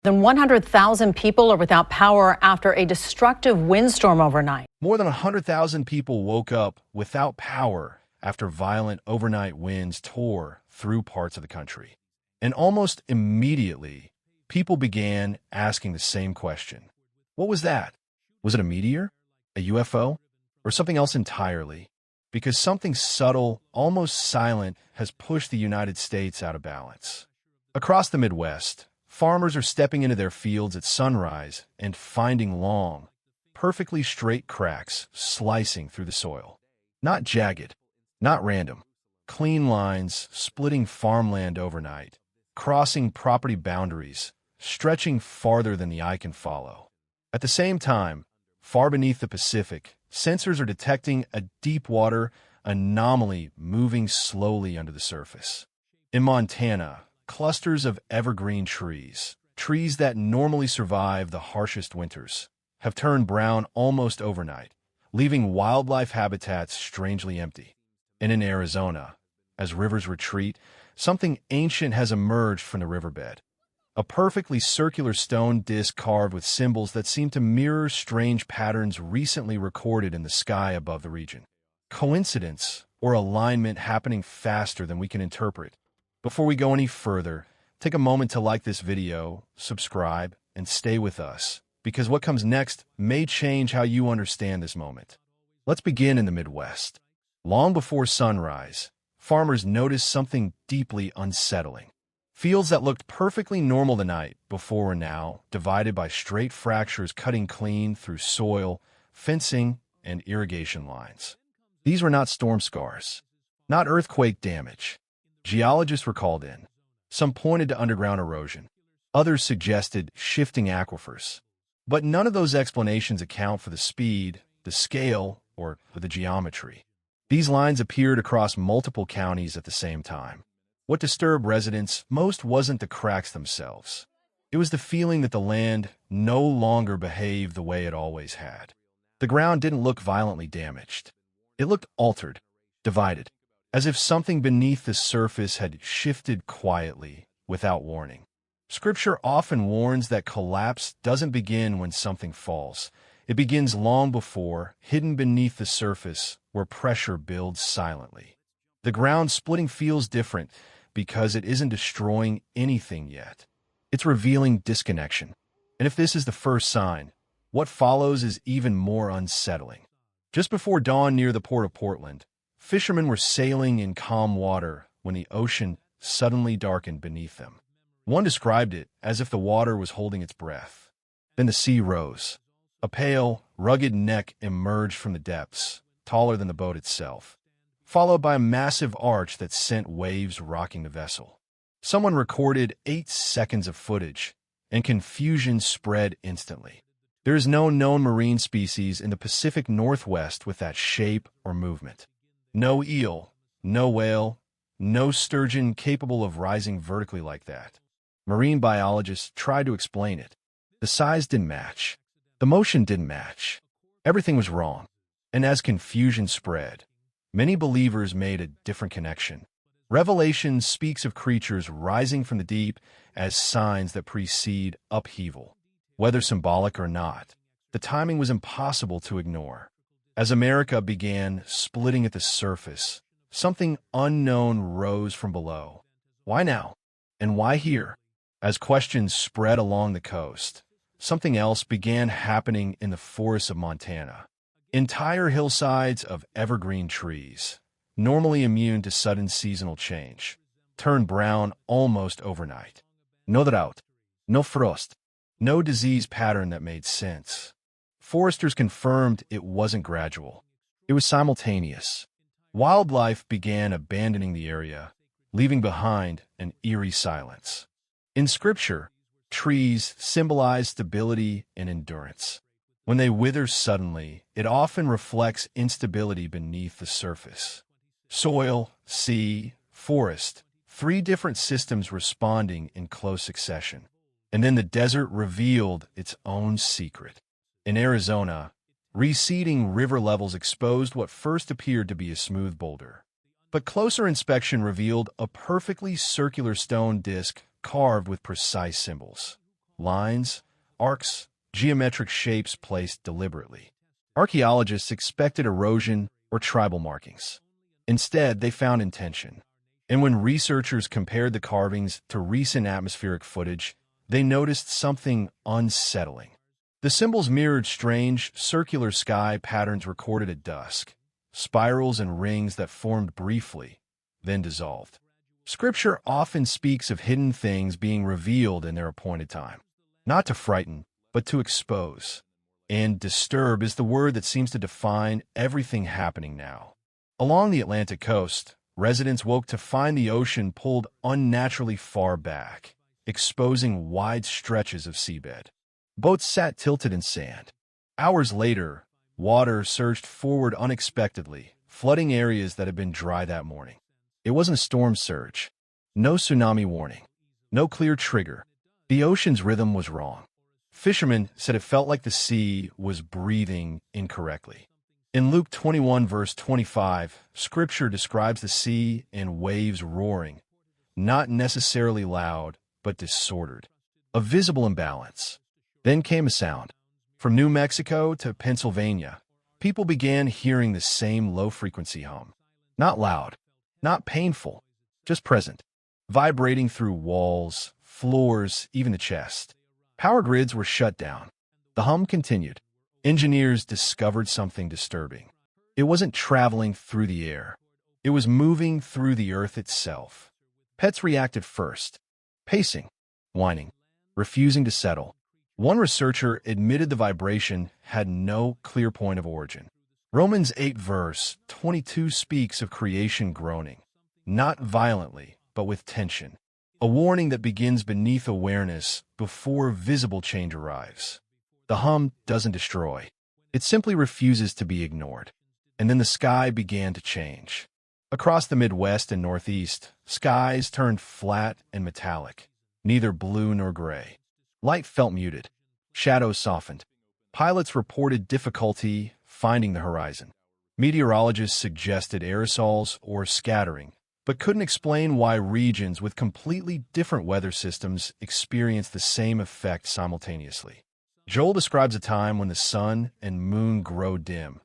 Than 100,000 people are without power after a destructive windstorm overnight. More than 100,000 people woke up without power after violent overnight winds tore through parts of the country. And almost immediately, people began asking the same question. What was that? Was it a meteor, a UFO, or something else entirely? Because something subtle, almost silent, has pushed the United States out of balance. Across the Midwest, farmers are stepping into their fields at sunrise and finding long, perfectly straight cracks slicing through the soil. Not jagged, not random. Clean lines splitting farmland overnight, crossing property boundaries, stretching farther than the eye can follow. At the same time, far beneath the Pacific, sensors are detecting a deep-water anomaly moving slowly under the surface. In Montana, clusters of evergreen trees that normally survive the harshest winters, have turned brown almost overnight, leaving wildlife habitats strangely empty. And in Arizona, as rivers retreat, something ancient has emerged from the riverbed. A perfectly circular stone disk carved with symbols that seem to mirror strange patterns recently recorded in the sky above the region. Coincidence or alignment happening faster than we can interpret. Before we go any further, take a moment to like this video, subscribe, and stay with us, because what comes next may change how you understand this moment. Let's begin in the Midwest. Long before sunrise, farmers noticed something deeply unsettling. Fields that looked perfectly normal the night before were now divided by straight fractures cutting clean through soil, fencing, and irrigation lines. These were not storm scars, not earthquake damage. Geologists were called in. Some pointed to underground erosion. Others suggested shifting aquifers. But none of those explanations account for the speed, the scale, or the geometry. These lines appeared across multiple counties at the same time. What disturbed residents most wasn't the cracks themselves. It was the feeling that the land no longer behaved the way it always had. The ground didn't look violently damaged. It looked altered, divided, as if something beneath the surface had shifted quietly, without warning. Scripture often warns that collapse doesn't begin when something falls. It begins long before, hidden beneath the surface, where pressure builds silently. The ground splitting feels different because it isn't destroying anything yet. It's revealing disconnection. And if this is the first sign, what follows is even more unsettling. Just before dawn near the port of Portland, fishermen were sailing in calm water when the ocean suddenly darkened beneath them. One described it as if the water was holding its breath. Then the sea rose. A pale, rugged neck emerged from the depths, taller than the boat itself, followed by a massive arch that sent waves rocking the vessel. Someone recorded 8 seconds of footage, and confusion spread instantly. There is no known marine species in the Pacific Northwest with that shape or movement. No eel, no whale, no sturgeon capable of rising vertically like that. Marine biologists tried to explain it. The size didn't match. The motion didn't match. Everything was wrong. And as confusion spread, many believers made a different connection. Revelation speaks of creatures rising from the deep as signs that precede upheaval. Whether symbolic or not, the timing was impossible to ignore. As America began splitting at the surface, something unknown rose from below. Why now? And why here? As questions spread along the coast, something else began happening in the forests of Montana. Entire hillsides of evergreen trees, normally immune to sudden seasonal change, turned brown almost overnight. No drought, no frost, no disease pattern that made sense. Foresters confirmed it wasn't gradual. It was simultaneous. Wildlife began abandoning the area, leaving behind an eerie silence. In Scripture, trees symbolize stability and endurance. When they wither suddenly, it often reflects instability beneath the surface. Soil, sea, forest, 3 different systems responding in close succession. And then the desert revealed its own secret. In Arizona, receding river levels exposed what first appeared to be a smooth boulder. But closer inspection revealed a perfectly circular stone disk carved with precise symbols. lines, arcs, geometric shapes placed deliberately. Archaeologists expected erosion or tribal markings. Instead, they found intention. And when researchers compared the carvings to recent atmospheric footage, they noticed something unsettling. The symbols mirrored strange, circular sky patterns recorded at dusk, spirals and rings that formed briefly, then dissolved. Scripture often speaks of hidden things being revealed in their appointed time, not to frighten, but to expose. And disturb is the word that seems to define everything happening now. Along the Atlantic coast, residents woke to find the ocean pulled unnaturally far back, exposing wide stretches of seabed. Boats sat tilted in sand. Hours later, water surged forward unexpectedly, flooding areas that had been dry that morning. It wasn't a storm surge, no tsunami warning, no clear trigger. The ocean's rhythm was wrong. Fishermen said it felt like the sea was breathing incorrectly. In Luke 21, verse 25, Scripture describes the sea and waves roaring, not necessarily loud, but disordered. A visible imbalance. Then came a sound. From New Mexico to Pennsylvania, people began hearing the same low-frequency hum. Not loud, not painful, just present, vibrating through walls, floors, even the chest. Power grids were shut down. The hum continued. Engineers discovered something disturbing. It wasn't traveling through the air. It was moving through the earth itself. Pets reacted first, pacing, whining, refusing to settle. One researcher admitted the vibration had no clear point of origin. Romans 8 verse 22 speaks of creation groaning, not violently, but with tension. A warning that begins beneath awareness before visible change arrives. The hum doesn't destroy. It simply refuses to be ignored. And then the sky began to change. Across the Midwest and Northeast, skies turned flat and metallic, neither blue nor gray. Light felt muted. Shadows softened. Pilots reported difficulty finding the horizon. Meteorologists suggested aerosols or scattering, but couldn't explain why regions with completely different weather systems experienced the same effect simultaneously. Joel describes a time when the sun and moon grow dim,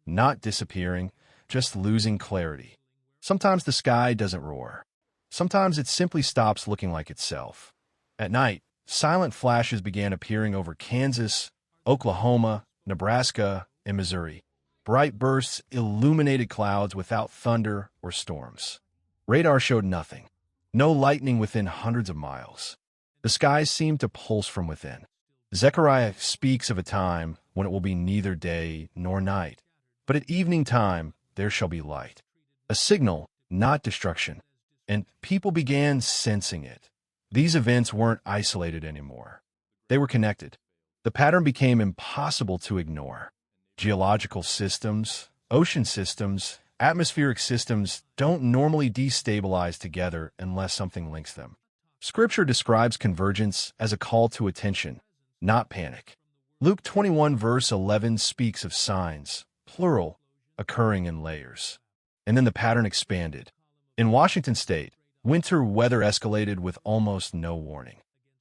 not disappearing, just losing clarity. Sometimes the sky doesn't roar. Sometimes it simply stops looking like itself. At night, silent flashes began appearing over Kansas, Oklahoma, Nebraska, and Missouri. Bright bursts illuminated clouds without thunder or storms. Radar showed nothing. No lightning within hundreds of miles. The skies seemed to pulse from within. Zechariah speaks of a time when it will be neither day nor night, but at evening time there shall be light. A signal, not destruction. And people began sensing it. These events weren't isolated anymore. They were connected. The pattern became impossible to ignore. Geological systems, ocean systems, atmospheric systems don't normally destabilize together unless something links them. Scripture describes convergence as a call to attention, not panic. Luke 21 verse 11 speaks of signs, plural, occurring in layers. And then the pattern expanded. In Washington state, winter weather escalated with almost no warning.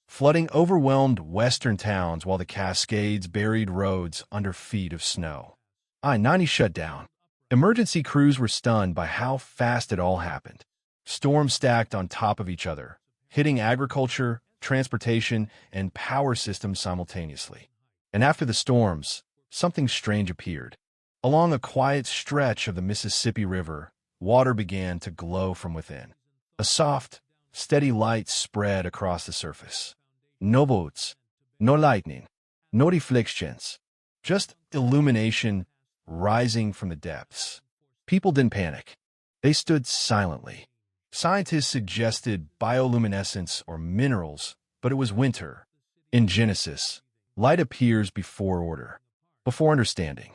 Flooding overwhelmed western towns while the Cascades buried roads under feet of snow. I-90 shut down. Emergency crews were stunned by how fast it all happened. Storms stacked on top of each other, hitting agriculture, transportation, and power systems simultaneously. And after the storms, something strange appeared. Along a quiet stretch of the Mississippi River, water began to glow from within. A soft, steady light spread across the surface. No boats, no lightning, no reflections, just illumination rising from the depths. People didn't panic. They stood silently. Scientists suggested bioluminescence or minerals, but it was winter. In Genesis, light appears before order, before understanding,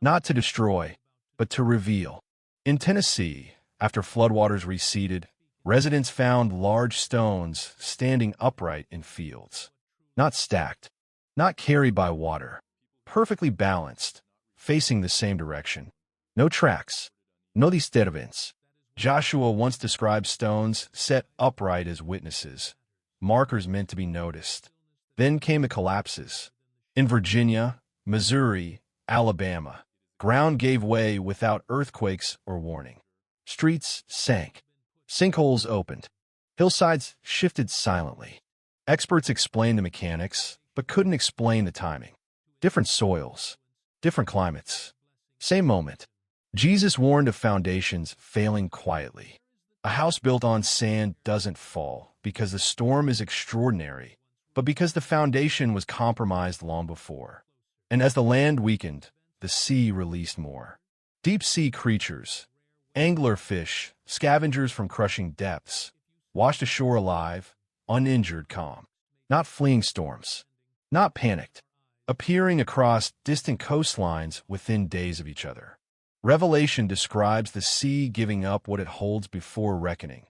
not to destroy, but to reveal. In Tennessee, after floodwaters receded, residents found large stones standing upright in fields, not stacked, not carried by water, perfectly balanced, facing the same direction. No tracks, no disturbance. Joshua once described stones set upright as witnesses, markers meant to be noticed. Then came the collapses. In Virginia, Missouri, Alabama, ground gave way without earthquakes or warning. Streets sank. Sinkholes opened. Hillsides shifted silently. Experts explained the mechanics, but couldn't explain the timing. Different soils, different climates. Same moment. Jesus warned of foundations failing quietly. A house built on sand doesn't fall because the storm is extraordinary, but because the foundation was compromised long before. And as the land weakened, the sea released more. Deep-sea creatures, anglerfish, scavengers from crushing depths, washed ashore alive, uninjured, calm. Not fleeing storms, not panicked, appearing across distant coastlines within days of each other. Revelation describes the sea giving up what it holds before reckoning,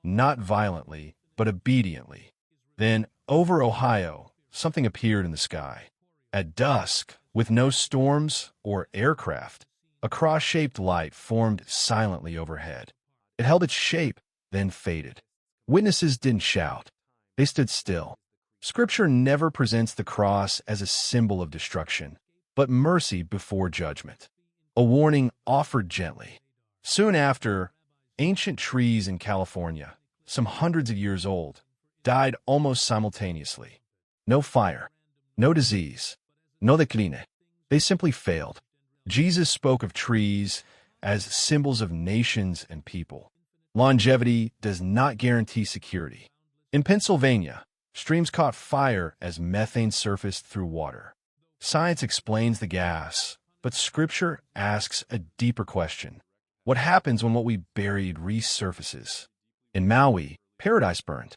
not violently, but obediently. Then, over Ohio, something appeared in the sky. At dusk, with no storms or aircraft, a cross-shaped light formed silently overhead. It held its shape, then faded. Witnesses didn't shout. They stood still. Scripture never presents the cross as a symbol of destruction, but mercy before judgment. A warning offered gently. Soon after, ancient trees in California, some hundreds of years old, died almost simultaneously. No fire, no disease, no decline. They simply failed. Jesus spoke of trees as symbols of nations and people. Longevity does not guarantee security. In Pennsylvania, streams caught fire as methane surfaced through water. Science explains the gas, but Scripture asks a deeper question. What happens when what we buried resurfaces? In Maui, paradise burned,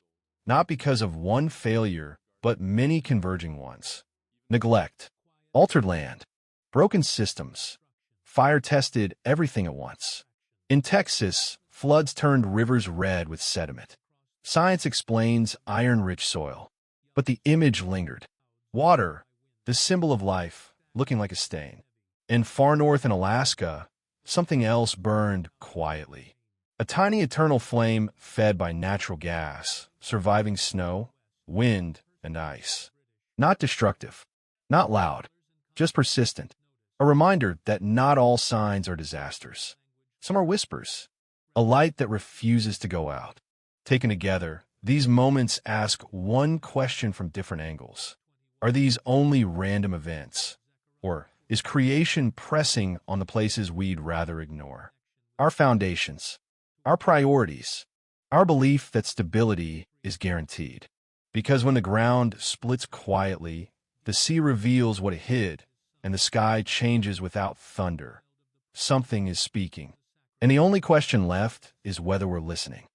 not because of one failure, but many converging ones. Neglect, altered land, broken systems. Fire tested everything at once. In Texas, floods turned rivers red with sediment. Science explains iron-rich soil, but the image lingered. Water, the symbol of life, looking like a stain. In far north in Alaska, something else burned quietly. A tiny eternal flame fed by natural gas, surviving snow, wind, and ice. Not destructive, not loud, just persistent. A reminder that not all signs are disasters. Some are whispers, a light that refuses to go out. Taken together, these moments ask one question from different angles. Are these only random events? Or is creation pressing on the places we'd rather ignore? Our foundations, our priorities, our belief that stability is guaranteed. Because when the ground splits quietly, the sea reveals what it hid, and the sky changes without thunder. Something is speaking. And the only question left is whether we're listening.